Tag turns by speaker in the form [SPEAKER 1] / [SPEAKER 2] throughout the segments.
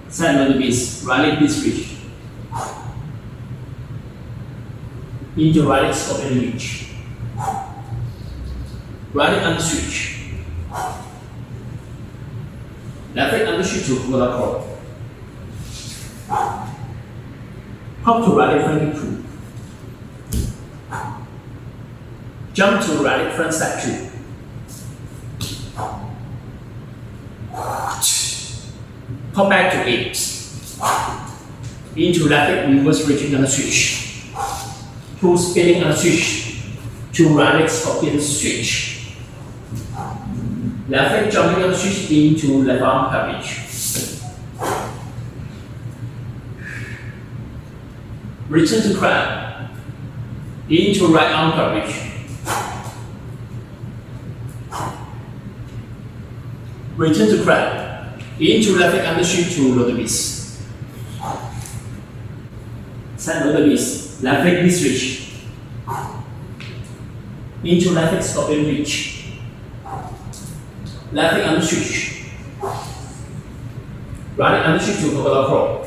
[SPEAKER 1] Send on the base, right leg switch. Into right leg stop and reach. Right leg under switch. Left leg under switch to Coca-Cola crawl. Hop to right leg front kick 2. Jump to right leg front step 2. Hop back to 8. Into left leg reverse reaching on the switch. 2 spinning on the switch. 2 right leg scorpion switch. Left leg jumping on the switch into left arm carriage. Return to crab. Into right arm carriage. Return to crab. Into left leg under shift to lower beast. Set lower beast. Left leg beast reach. Into left leg scorpion reach. Left leg under switch. Right leg under shift to Coca-Cola crawl.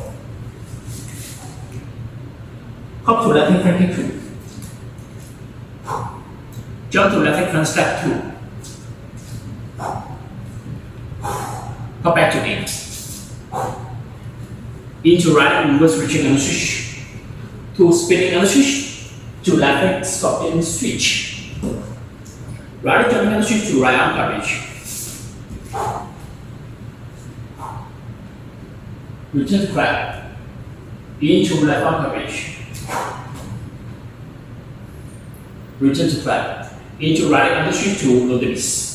[SPEAKER 1] Hop to left leg front kick 2. Jump to left leg front step 2. Hop back to 8. Into right leg reverse reaching on the switch. 2 spinning on the switch. To left leg scorpion switch. Right leg jumping on the switch to right arm carriage. Return to crab. Into left arm carriage. Return to crab. Into right leg under switch to lower beast.